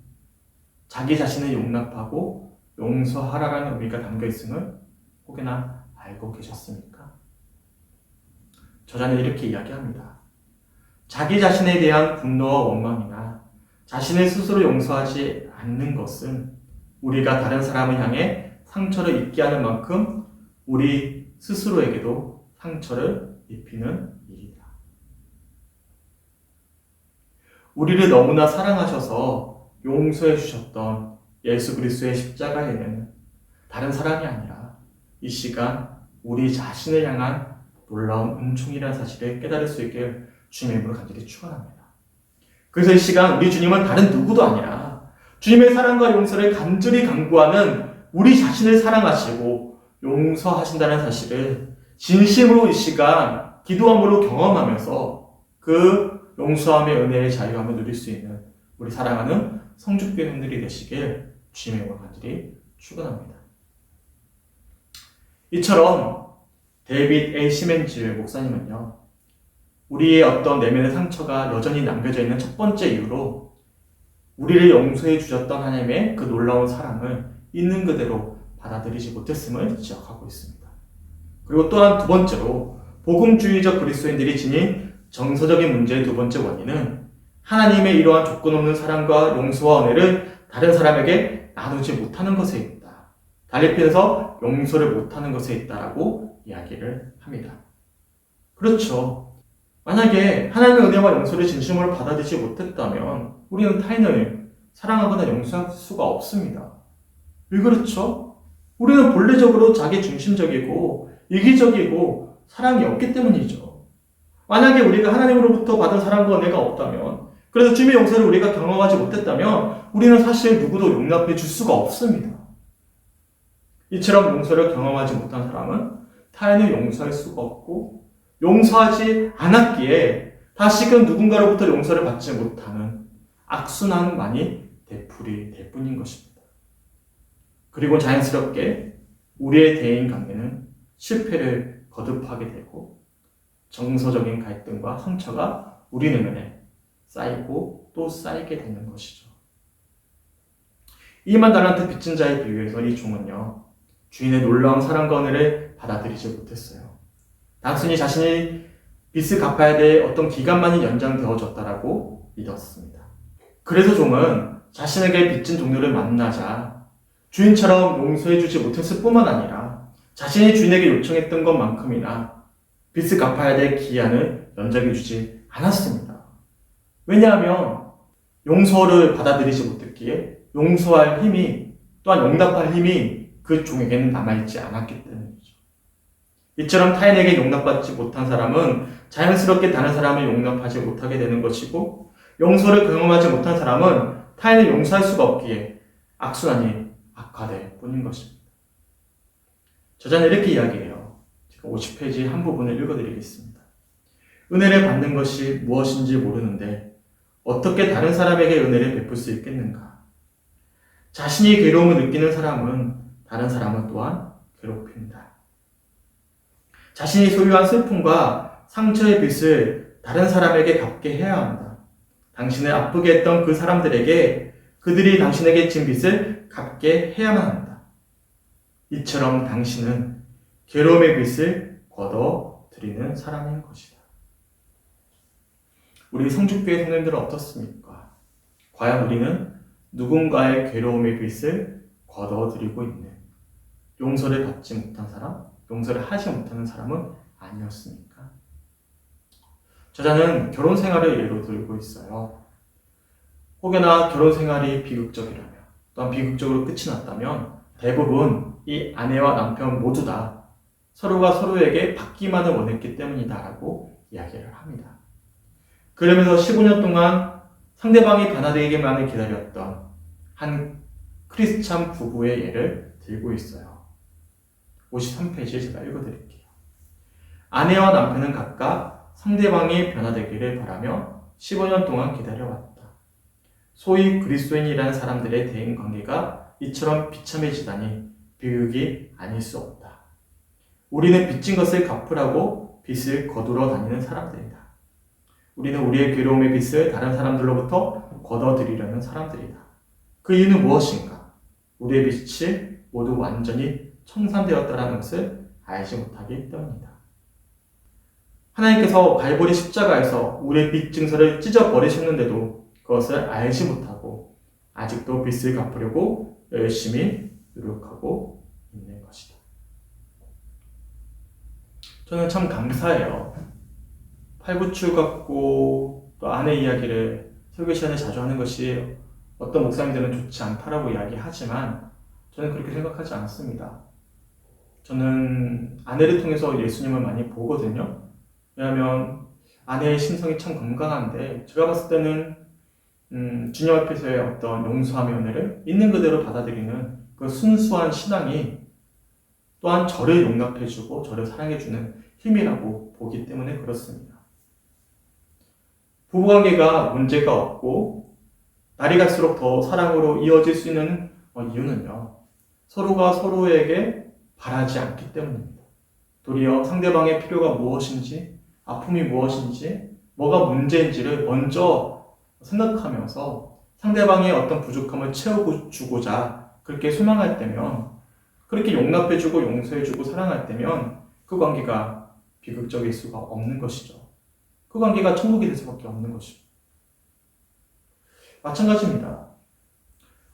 자기 자신을 용납하고 용서하라라는 의미가 담겨 있음을 혹여나 알고 계셨습니까? 저자는 이렇게 이야기합니다. 자기 자신에 대한 분노와 원망이나 자신을 스스로 용서하지 않는 것은 우리가 다른 사람을 향해 상처를 입게 하는 만큼 우리 스스로에게도 상처를 입히는 일이다. 우리를 너무나 사랑하셔서 용서해 주셨던 예수 그리스도의 십자가에는 다른 사람이 아니라 이 시간 우리 자신을 향한 놀라운 은총이라는 사실을 깨달을 수 있게 주님의 이름으로 간절히 축원합니다. 그래서 이 시간 우리 주님은 다른 누구도 아니라 주님의 사랑과 용서를 간절히 간구하는 우리 자신을 사랑하시고 용서하신다는 사실을 진심으로 이 시간 기도함으로 경험하면서 그 용서함의 은혜의 자유함을 누릴 수 있는 우리 사랑하는 성주교회 분들이 되시길 주님의 이름으로 간절히 축원합니다. 이처럼 데이빗 A. 시멘즈 목사님은요, 우리의 어떤 내면의 상처가 여전히 남겨져 있는 첫 번째 이유로 우리를 용서해 주셨던 하나님의 그 놀라운 사랑을 있는 그대로 받아들이지 못했음을 지적하고 있습니다. 그리고 또한 두 번째로 복음주의적 그리스도인들이 지닌 정서적인 문제의 두 번째 원인은 하나님의 이러한 조건 없는 사랑과 용서와 은혜를 다른 사람에게 나누지 못하는 것에 있다. 달리 표현해서 용서를 못하는 것에 있다라고 이야기를 합니다. 그렇죠. 만약에 하나님의 은혜와 용서를 진심으로 받아들이지 못했다면 우리는 타인을 사랑하거나 용서할 수가 없습니다. 왜 그렇죠? 우리는 본래적으로 자기 중심적이고 이기적이고 사랑이 없기 때문이죠. 만약에 우리가 하나님으로부터 받은 사랑과 은혜가 없다면, 그래서 주님의 용서를 우리가 경험하지 못했다면 우리는 사실 누구도 용납해 줄 수가 없습니다. 이처럼 용서를 경험하지 못한 사람은 타인을 용서할 수가 없고 용서하지 않았기에 다시금 누군가로부터 용서를 받지 못하는 악순환만이 되풀이 될 뿐인 것입니다. 그리고 자연스럽게 우리의 대인 관계는 실패를 거듭하게 되고 정서적인 갈등과 상처가 우리 내면에 쌓이고 또 쌓이게 되는 것이죠. 2만 달란트 빚진 자의 비유에서 이 종은요, 주인의 놀라운 사랑과 은혜를 받아들이지 못했어요. 단순히 자신이 빚을 갚아야 될 어떤 기간만이 연장되어졌다라고 믿었습니다. 그래서 종은 자신에게 빚진 동료를 만나자 주인처럼 용서해주지 못했을 뿐만 아니라 자신이 주인에게 요청했던 것만큼이나 빚을 갚아야 될 기한을 연장해주지 않았습니다. 왜냐하면 용서를 받아들이지 못했기에 용서할 힘이, 또한 용납할 힘이 그 종에게는 남아있지 않았기 때문이죠. 이처럼 타인에게 용납받지 못한 사람은 자연스럽게 다른 사람을 용납하지 못하게 되는 것이고, 용서를 경험하지 못한 사람은 타인을 용서할 수가 없기에 악순환이 악화될 뿐인 것입니다. 저자는 이렇게 이야기해요. 제가 50페이지 한 부분을 읽어드리겠습니다. 은혜를 받는 것이 무엇인지 모르는데 어떻게 다른 사람에게 은혜를 베풀 수 있겠는가? 자신이 괴로움을 느끼는 사람은 다른 사람은 또한 괴롭힙니다. 자신이 소유한 슬픔과 상처의 빚을 다른 사람에게 갚게 해야 한다. 당신을 아프게 했던 그 사람들에게 그들이 당신에게 진 빚을 갚게 해야만 한다. 이처럼 당신은 괴로움의 빚을 걷어들이는 사람인 것이다. 우리 성주교회 성도님들은 어떻습니까? 과연 우리는 누군가의 괴로움의 빚을 걷어들이고 있는, 용서를 받지 못한 사람, 용서를 하지 못하는 사람은 아니었습니까? 저자는 결혼 생활을 예로 들고 있어요. 혹여나 결혼 생활이 비극적이라면, 또한 비극적으로 끝이 났다면 대부분 이 아내와 남편 모두 다 서로가 서로에게 받기만을 원했기 때문이다라고 이야기를 합니다. 그러면서 15년 동안 상대방이 변화되기만을 기다렸던 한 크리스찬 부부의 예를 들고 있어요. 53페이지에 제가 읽어드릴게요. 아내와 남편은 각각 상대방이 변화되기를 바라며 15년 동안 기다려왔다. 소위 그리스도인이라는 사람들의 대인관계가 이처럼 비참해지다니 비극이 아닐 수 없다. 우리는 빚진 것을 갚으라고 빚을 거두러 다니는 사람들이다. 우리는 우리의 괴로움의 빚을 다른 사람들로부터 걷어들이려는 사람들이다. 그 이유는 무엇인가? 우리의 빚이 모두 완전히 청산되었다는 것을 알지 못하기 때문이다. 하나님께서 갈보리 십자가에서 우리의 빚 증서를 찢어버리셨는데도 그것을 알지 못하고 아직도 빚을 갚으려고 열심히 노력하고 있는 것이다. 저는 참 감사해요. 팔부출 같고 또 아내 이야기를 설교 시간에 자주 하는 것이 어떤 목사님들은 좋지 않다라고 이야기하지만 저는 그렇게 생각하지 않습니다. 저는 아내를 통해서 예수님을 많이 보거든요. 왜냐하면 아내의 심성이 참 건강한데 제가 봤을 때는 주님 앞에서의 어떤 용서함의 은혜를 있는 그대로 받아들이는 그 순수한 신앙이 또한 저를 용납해주고 저를 사랑해주는 힘이라고 보기 때문에 그렇습니다. 부부관계가 문제가 없고 날이 갈수록 더 사랑으로 이어질 수 있는 이유는요. 서로가 서로에게 바라지 않기 때문입니다. 도리어 상대방의 필요가 무엇인지, 아픔이 무엇인지, 뭐가 문제인지를 먼저 생각하면서 상대방의 어떤 부족함을 채워주고자 그렇게 소망할 때면, 그렇게 용납해주고 용서해주고 사랑할 때면 그 관계가 비극적일 수가 없는 것이죠. 그 관계가 천국이 될 수밖에 없는 것이죠. 마찬가지입니다.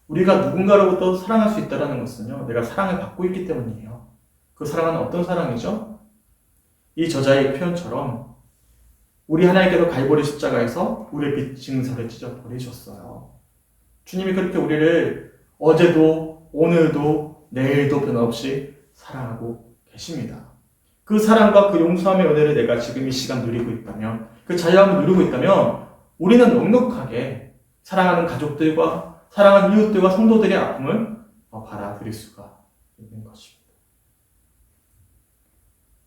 우리가 누군가로부터 사랑할 수 있다는 것은요, 내가 사랑을 받고 있기 때문이에요. 그 사랑은 어떤 사랑이죠? 이 저자의 표현처럼 우리 하나님께서 갈보리 십자가에서 우리의 빚 증서를 찢어버리셨어요. 주님이 그렇게 우리를 어제도 오늘도 내일도 변함없이 사랑하고 계십니다. 그 사랑과 그 용서함의 은혜를 내가 지금 이 시간 누리고 있다면, 그 자유함을 누리고 있다면 우리는 넉넉하게 사랑하는 가족들과 사랑하는 이웃들과 성도들의 아픔을 받아들일 수가 있는 것입니다.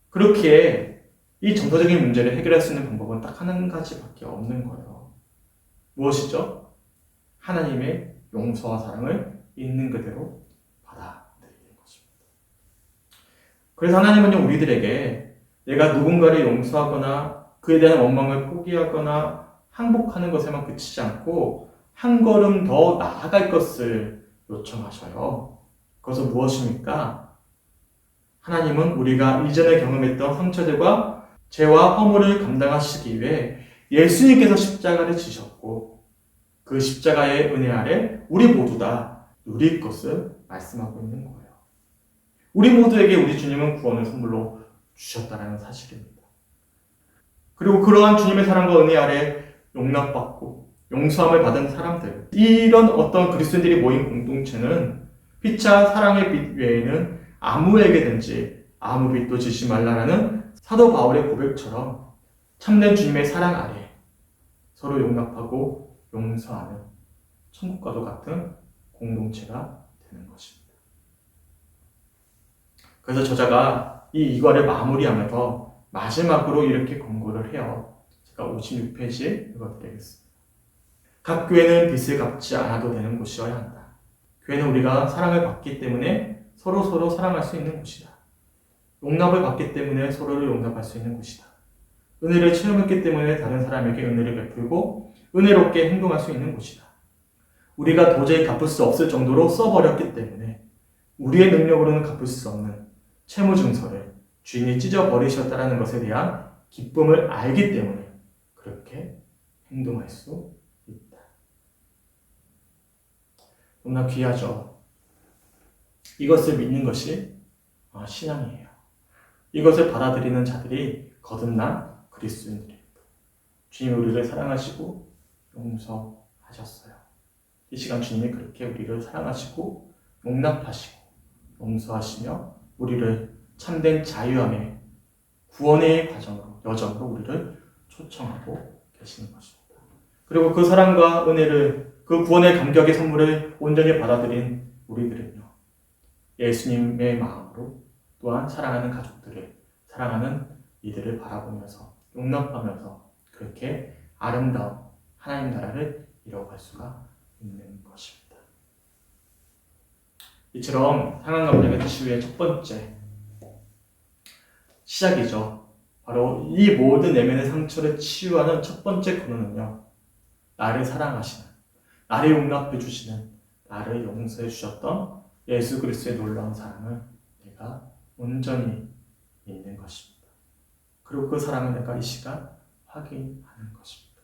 그렇게 이 정서적인 문제를 해결할 수 있는 방법은 딱 한 가지밖에 없는 거예요. 무엇이죠? 하나님의 용서와 사랑을 있는 그대로 받아들이는 것입니다. 그래서 하나님은요, 우리들에게 내가 누군가를 용서하거나 그에 대한 원망을 포기하거나 항복하는 것에만 그치지 않고 한 걸음 더 나아갈 것을 요청하셔요. 그것은 무엇입니까? 하나님은 우리가 이전에 경험했던 상처들과 죄와 허물을 감당하시기 위해 예수님께서 십자가를 지셨고 그 십자가의 은혜 아래 우리 모두 다 누릴 것을 말씀하고 있는 거예요. 우리 모두에게 우리 주님은 구원을 선물로 주셨다는 사실입니다. 그리고 그러한 주님의 사랑과 은혜 아래 용납받고 용서함을 받은 사람들, 이런 어떤 그리스도인들이 모인 공동체는 피차 사랑의 빛 외에는 아무에게든지 아무 빛도 지지 말라라는 사도 바울의 고백처럼 참된 주님의 사랑 아래 서로 용납하고 용서하는 천국과도 같은 공동체가 되는 것입니다. 그래서 저자가 이 이과를 마무리하면서 마지막으로 이렇게 권고를 해요. 제가 56페이지에 읽어드리겠습니다. 각 교회는 빚을 갚지 않아도 되는 곳이어야 한다. 교회는 우리가 사랑을 받기 때문에 서로 사랑할 수 있는 곳이다. 용납을 받기 때문에 서로를 용납할 수 있는 곳이다. 은혜를 체험했기 때문에 다른 사람에게 은혜를 베풀고 은혜롭게 행동할 수 있는 곳이다. 우리가 도저히 갚을 수 없을 정도로 써버렸기 때문에 우리의 능력으로는 갚을 수 없는 채무증서를 주인이 찢어버리셨다는 것에 대한 기쁨을 알기 때문에 그렇게 행동할 수 있다. 너무나 귀하죠. 이것을 믿는 것이 신앙이에요. 이것을 받아들이는 자들이 거듭난 그리스도인들입니다. 주님이 우리를 사랑하시고 용서하셨어요. 이 시간 주님이 그렇게 우리를 사랑하시고 용납하시고 용서하시며 우리를 참된 자유함의 구원의 여정으로 우리를 초청하고 계시는 것입니다. 그리고 그 사랑과 은혜를, 그 구원의 감격의 선물을 온전히 받아들인 우리들은요, 예수님의 마음으로 또한 사랑하는 가족들을, 사랑하는 이들을 바라보면서 용납하면서 그렇게 아름다운 하나님 나라를 이뤄갈 수가 있는 것입니다. 이처럼 상한 감정의 치유의 첫 번째 시작이죠. 바로 이 모든 내면의 상처를 치유하는 첫 번째 근원은요, 나를 사랑하시는, 나를 용납해 주시는, 나를 용서해 주셨던 예수 그리스도의 놀라운 사랑을 내가 온전히 믿는 것입니다. 그리고 그 사랑을 내가 이 시간 확인하는 것입니다.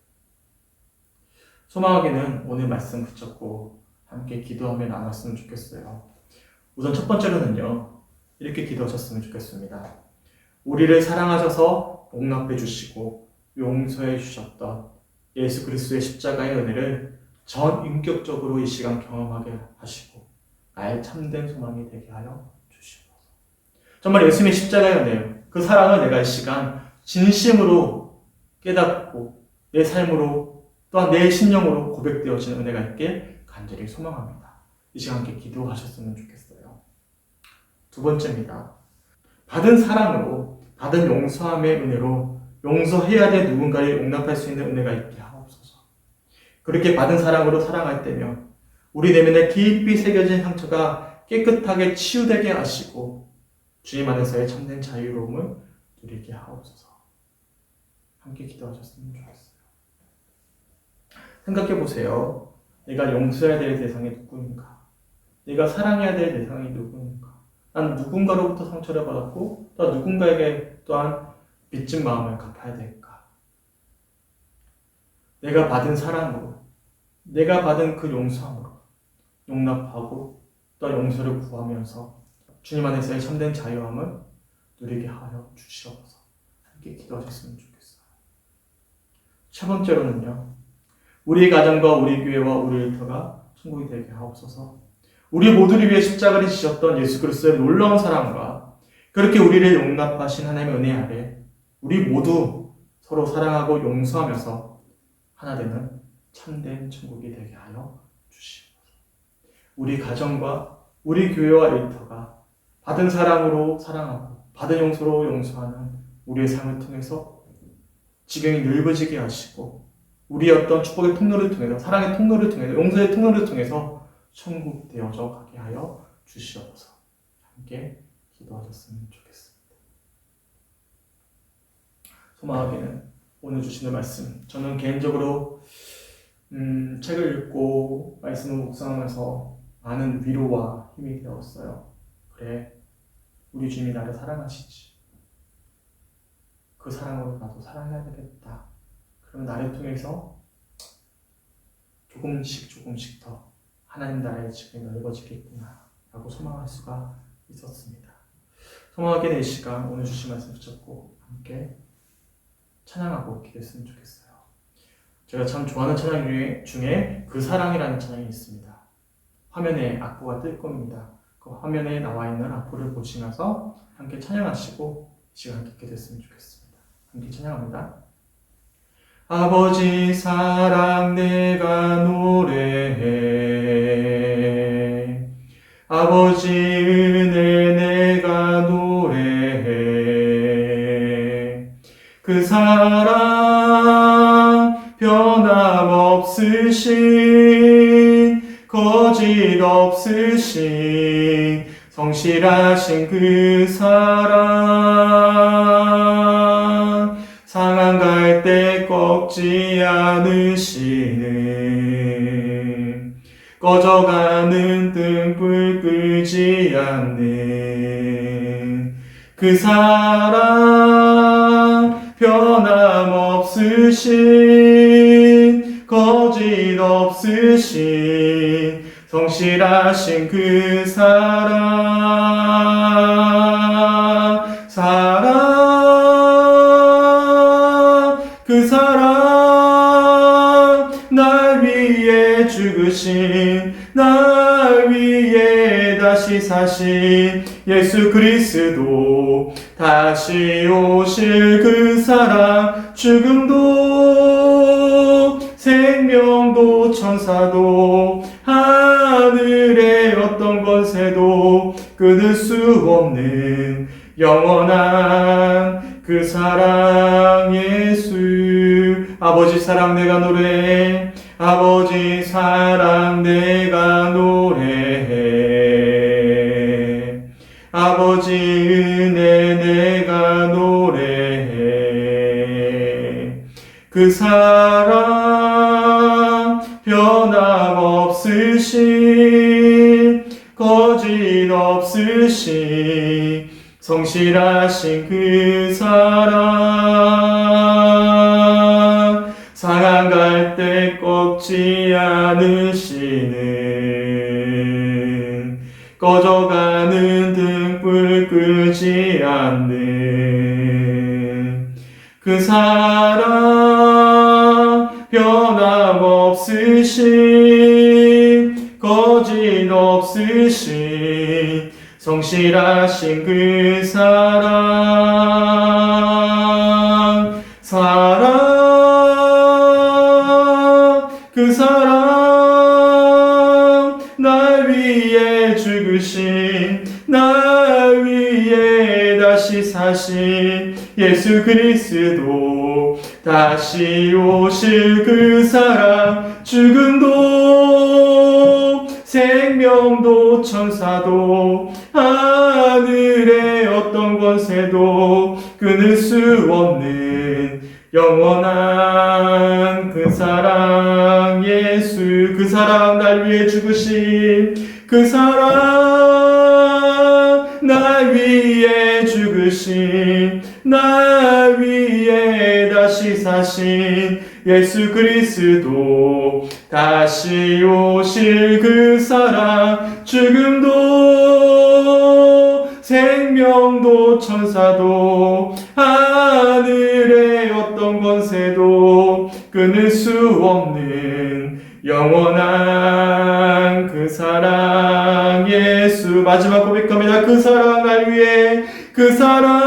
소망하기는 오늘 말씀 붙잡고 함께 기도하며 나눴으면 좋겠어요. 우선 첫 번째로는요, 이렇게 기도하셨으면 좋겠습니다. 우리를 사랑하셔서 용납해 주시고 용서해 주셨던 예수 그리스도의 십자가의 은혜를 전 인격적으로 이 시간 경험하게 하시고 나의 참된 소망이 되게 하여 주시옵소서. 정말 예수님의 십자가의 은혜요, 그 사랑을 내가 이 시간 진심으로 깨닫고 내 삶으로 또한 내 심령으로 고백되어지는 은혜가 있게 간절히 소망합니다. 이 시간 함께 기도하셨으면 좋겠어요. 두 번째입니다. 받은 사랑으로, 받은 용서함의 은혜로 용서해야 될 누군가를 용납할 수 있는 은혜가 있게 하옵소서. 그렇게 받은 사랑으로 사랑할 때면 우리 내면에 깊이 새겨진 상처가 깨끗하게 치유되게 하시고 주님 안에서의 참된 자유로움을 누리게 하옵소서. 함께 기도하셨으면 좋겠어요. 생각해 보세요. 내가 용서해야 될 대상이 누구인가? 내가 사랑해야 될 대상이 누구인가? 난 누군가로부터 상처를 받았고 또 누군가에게 또한 빚진 마음을 갚아야 될까? 내가 받은 사랑으로, 내가 받은 그 용서함으로 용납하고 또 용서를 구하면서 주님 안에서의 참된 자유함을 누리게 하여 주시옵소서. 함께 기도하셨으면 좋겠어요. 세 번째로는요, 우리 가정과 우리 교회와 우리 일터가 천국이 되게 하옵소서. 우리 모두를 위해 십자가를 지셨던 예수 그리스도의 놀라운 사랑과 그렇게 우리를 용납하신 하나님의 은혜 아래 우리 모두 서로 사랑하고 용서하면서 하나 되는 참된 천국이 되게 하여 주시옵소서. 우리 가정과 우리 교회와 일터가 받은 사랑으로 사랑하고 받은 용서로 용서하는 우리의 삶을 통해서 지경이 넓어지게 하시고 우리의 어떤 축복의 통로를 통해서, 사랑의 통로를 통해서, 용서의 통로를 통해서 천국 되어져 가게 하여 주시옵소서. 함께 기도하셨으면 좋겠습니다. 소망하기는 오늘 주시는 말씀, 저는 개인적으로 책을 읽고 말씀을 묵상하면서 많은 위로와 힘이 되었어요. 그래, 우리 주님이 나를 사랑하시지. 그 사랑으로 나도 사랑해야 되겠다. 그럼 나를 통해서 조금씩 더 하나님 나라의 지경이 넓어지겠구나 라고 소망할 수가 있었습니다. 소망하게 된 시간, 오늘 주신 말씀 붙잡고 함께 찬양하고 기도했으면 좋겠어요. 제가 참 좋아하는 찬양 중에 그 사랑이라는 찬양이 있습니다. 화면에 악보가 뜰 겁니다. 그 화면에 나와 있는 악보를 보시면서 함께 찬양하시고 시간 함께 기도했으면 좋겠습니다. 함께 찬양합니다. 아버지 사랑 내가 노래해, 아버지 은혜 내가 노래해, 그 사랑 변함없으신 거짓 없으신 성실하신 그 사랑, 상한 갈 때 꺾지 않으시는, 꺼져가는 등불 끄지 않는 그 사랑 변함없으신 거짓 없으신 성실하신 그 사랑, 그 사랑, 날 위해 죽으신, 날 위해 다시 사신 예수 그리스도, 다시 오실 그 사랑, 죽음도 생명도 천사도 하늘의 어떤 권세도 끊을 수 없는 영원한 그 사랑 예수. 아버지 사랑 내가 노래해, 아버지 사랑 내가 노래해, 아버지 은혜 내가 노래해, 그 사랑 변함없으신 거짓 없으신 성실하신 그 사랑 상한 갈대 꺾지 않으시는 꺼져가는 등불 끄지 않는 그 사랑 변함없으신 거짓 없으신 성실하신 그 사랑 그 사랑 날 위해 죽으신 날 위해 다시 사신 예수 그리스도 다시 오실 그 사랑 죽음도 생명도 천사도 하늘의 어떤 권세도 끊을 수 없는 영원한 그 사랑 예수 그 사랑 날 위해 죽으신 그 사랑 날 위해 죽으신 날 위해 다시 사신 예수 그리스도 다시 오실 그 사랑 죽음도 생명도 천사도 하늘의 어떤 권세도 끊을 수 없는 영원한 그 사랑 예수 마지막 고백합니다. 그 사랑 날 위해 그 사랑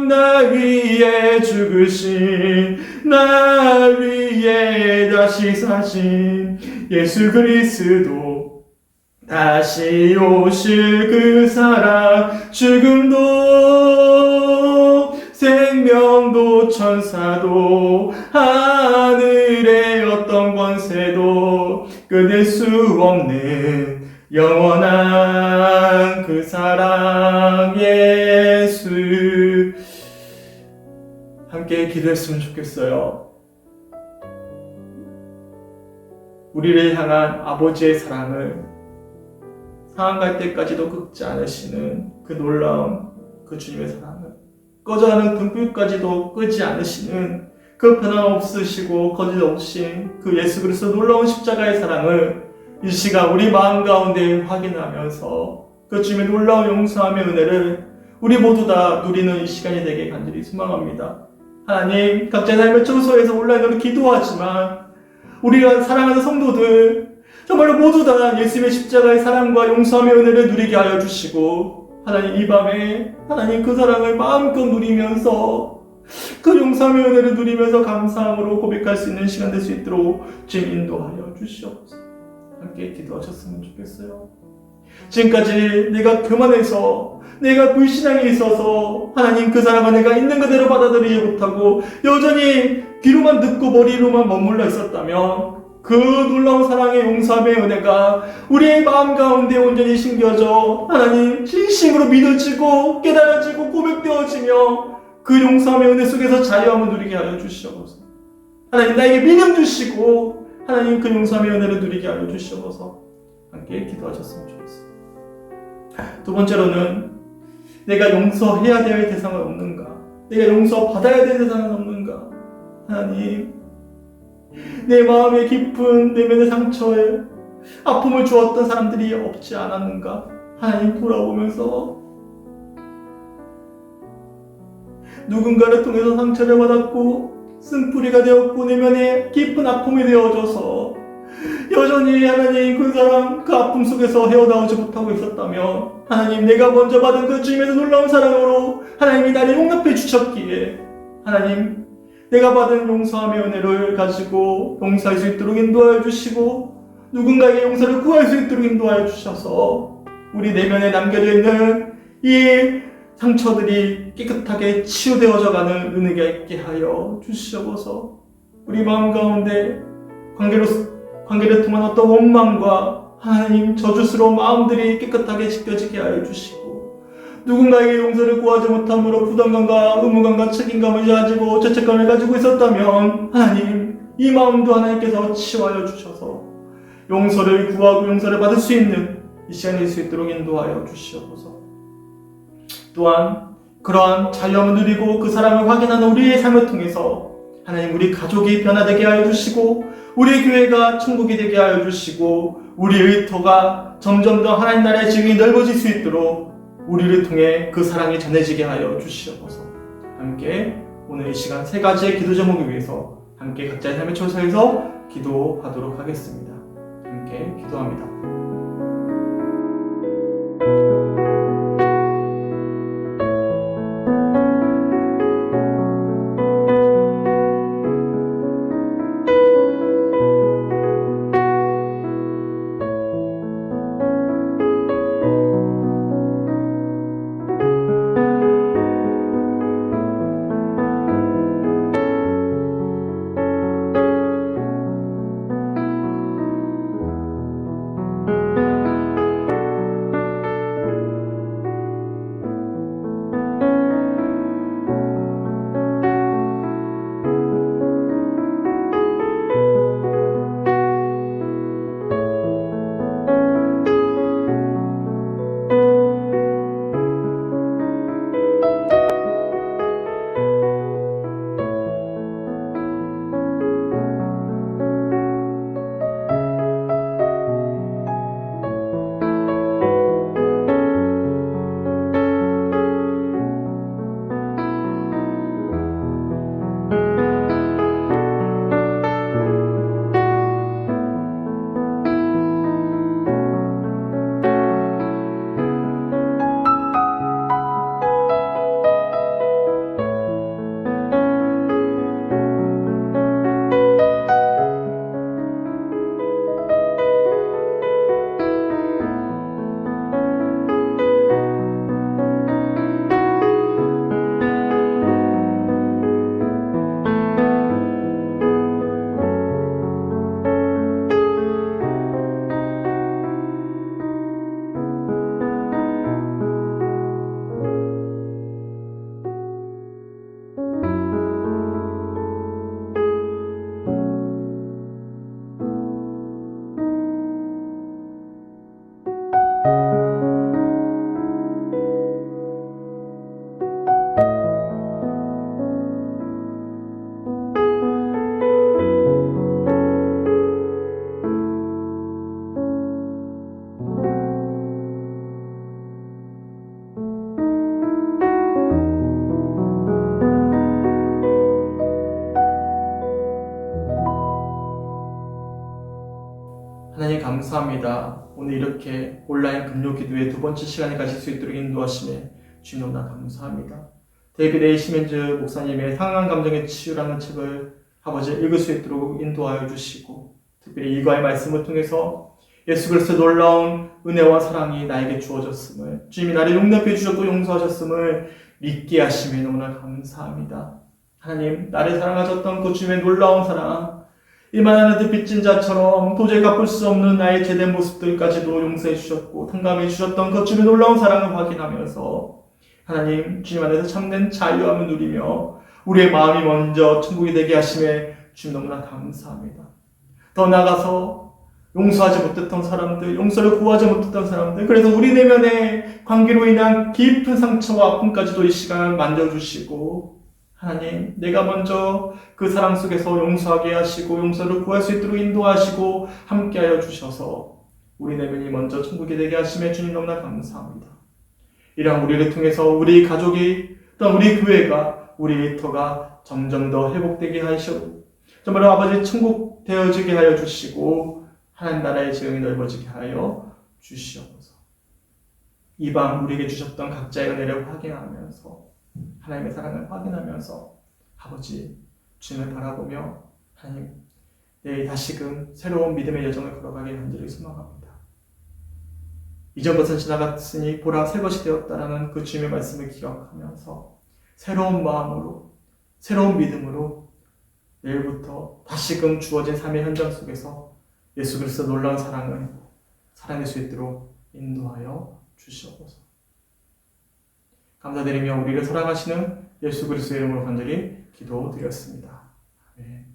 날 위해 죽으신 날 위해 다시 사신 예수 그리스도 다시 오실 그 사랑 죽음도 생명도 천사도 하늘의 어떤 권세도 끊을 수 없는 영원한 그 사랑 예수 함께 기도했으면 좋겠어요. 우리를 향한 아버지의 사랑을 상한 때까지도 끄지 않으시는 그 놀라운 그 주님의 사랑을 꺼져가는 등불까지도 끄지 않으시는 그 변함없으시고 거짓 없으신 그 예수 그리스도 놀라운 십자가의 사랑을 이 시간 우리 마음 가운데 확인하면서 그 주님의 놀라운 용서함의 은혜를 우리 모두 다 누리는 이 시간이 되게 간절히 소망합니다. 하나님, 각자의 삶의 처소에서 온라인으로 기도하지만 우리가 사랑하는 성도들 정말로 모두 다 예수님의 십자가의 사랑과 용서함의 은혜를 누리게 하여 주시고 하나님 이 밤에 하나님 그 사랑을 마음껏 누리면서 그 용서함의 은혜를 누리면서 감사함으로 고백할 수 있는 시간 될 수 있도록 주님 인도하여 주시옵소서. 함께 기도하셨으면 좋겠어요. 지금까지 내가 교만해서 내가 불신앙에 있어서 하나님 그 사랑을 내가 있는 그대로 받아들이지 못하고 여전히 귀로만 듣고 머리로만 머물러 있었다면 그 놀라운 사랑의 용서함의 은혜가 우리의 마음 가운데 온전히 심겨져 하나님 진심으로 믿어지고 깨달아지고 고백되어지며 그 용서함의 은혜 속에서 자유함을 누리게 하여 주시옵소서. 하나님 나에게 믿음 주시고 하나님 그 용서함의 은혜를 누리게 하여 주시옵소서. 함께 기도하셨으면 좋겠습니다. 두 번째로는 내가 용서해야 될 대상은 없는가? 내가 용서받아야 될 대상은 없는가? 하나님 내 마음의 깊은 내면의 상처에 아픔을 주었던 사람들이 없지 않았는가? 하나님 돌아보면서 누군가를 통해서 상처를 받았고 쓴뿌리가 되었고 내면에 깊은 아픔이 되어져서 여전히 하나님 그 사람 그 아픔 속에서 헤어나오지 못하고 있었다면 하나님 내가 먼저 받은 그 주님의 놀라운 사랑으로 하나님이 나를 용납해 주셨기에 하나님 내가 받은 용서함의 은혜를 가지고 용서할 수 있도록 인도하여 주시고 누군가에게 용서를 구할 수 있도록 인도하여 주셔서 우리 내면에 남겨져 있는 이 상처들이 깨끗하게 치유되어져 가는 은혜가 있게 하여 주시옵소서. 우리 마음 가운데 관계를 통한 어떤 원망과 하나님 저주스러운 마음들이 깨끗하게 씻겨지게 하여 주시고 누군가에게 용서를 구하지 못함으로 부담감과 의무감과 책임감을 가지고 죄책감을 가지고 있었다면 하나님, 이 마음도 하나님께서 치유하여 주셔서 용서를 구하고 용서를 받을 수 있는 이 시간이 될 수 있도록 인도하여 주시옵소서. 또한 그러한 자유함을 누리고 그 사랑을 확인하는 우리의 삶을 통해서 하나님, 우리 가족이 변화되게 하여 주시고 우리 교회가 천국이 되게 하여 주시고 우리 의터가 점점 더 하나님 나라의 지경이 넓어질 수 있도록 우리를 통해 그 사랑이 전해지게 하여 주시옵소서. 함께 오늘 이 시간 세 가지의 기도 제목을 위해서 함께 각자의 삶의 처소에서 기도하도록 하겠습니다. 함께 기도합니다. 하나님 감사합니다. 오늘 이렇게 온라인 금요 기도의 두 번째 시간에 가실 수 있도록 인도하심에 주님 너무나 감사합니다. 데이비드 A. 시멘즈 목사님의 상한 감정의 치유라는 책을 아버지 읽을 수 있도록 인도하여 주시고, 특별히 이과의 말씀을 통해서 예수 그리스도의 놀라운 은혜와 사랑이 나에게 주어졌음을, 주님이 나를 용납해 주셨고 용서하셨음을 믿게 하심에 너무나 감사합니다. 하나님, 나를 사랑하셨던 그 주님의 놀라운 사랑, 이만한 하늘 빚진 자처럼 도저히 갚을 수 없는 나의 죄된 모습들까지도 용서해 주셨고 탕감해 주셨던 그 주님의 놀라운 사랑을 확인하면서 하나님, 주님 안에서 참된 자유함을 누리며 우리의 마음이 먼저 천국이 되게 하심에 주님 너무나 감사합니다. 더 나아가서 용서하지 못했던 사람들, 용서를 구하지 못했던 사람들, 그래서 우리 내면의 관계로 인한 깊은 상처와 아픔까지도 이 시간 만져주시고, 하나님, 내가 먼저 그 사랑 속에서 용서하게 하시고 용서를 구할 수 있도록 인도하시고 함께하여 주셔서 우리 내면이 먼저 천국이 되게 하심에 주님 너무나 감사합니다. 이러한 우리를 통해서 우리 가족이, 또한 우리 교회가, 우리 일터가 점점 더 회복되게 하시고 정말로 아버지 천국 되어지게 하여 주시고 하나님 나라의 지경이 넓어지게 하여 주시옵소서. 이 밤 우리에게 주셨던 각자의 은혜를 확인하면서 하나님의 사랑을 확인하면서 아버지 주님을 바라보며 하나님, 내일 다시금 새로운 믿음의 여정을 걸어가게 간절히 소망합니다. 이전 것은 지나갔으니 보라 새 것이 되었다라는 그 주님의 말씀을 기억하면서 새로운 마음으로, 새로운 믿음으로 내일부터 다시금 주어진 삶의 현장 속에서 예수 그리스도 놀라운 사랑을 살아낼 수 있도록 인도하여 주시옵소서. 감사드리며 우리를 사랑하시는 예수 그리스도의 이름으로 간절히 기도드렸습니다. 아멘.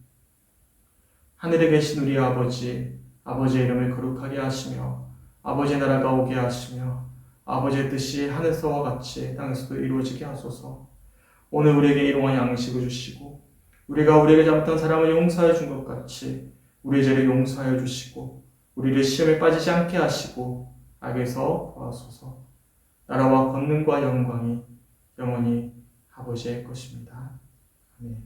하늘에 계신 우리 아버지, 아버지의 이름을 거룩하게 하시며 아버지의 나라가 오게 하시며 아버지의 뜻이 하늘에서와 같이 땅에서도 이루어지게 하소서. 오늘 우리에게 일용할 양식을 주시고 우리가 우리에게 잘못한 사람을 용서해 준 것 같이 우리의 죄를 용서하여 주시고 우리를 시험에 빠지지 않게 하시고 악에서 구하소서. 나라와 권능과 영광이 영원히 아버지의 것입니다. 아멘.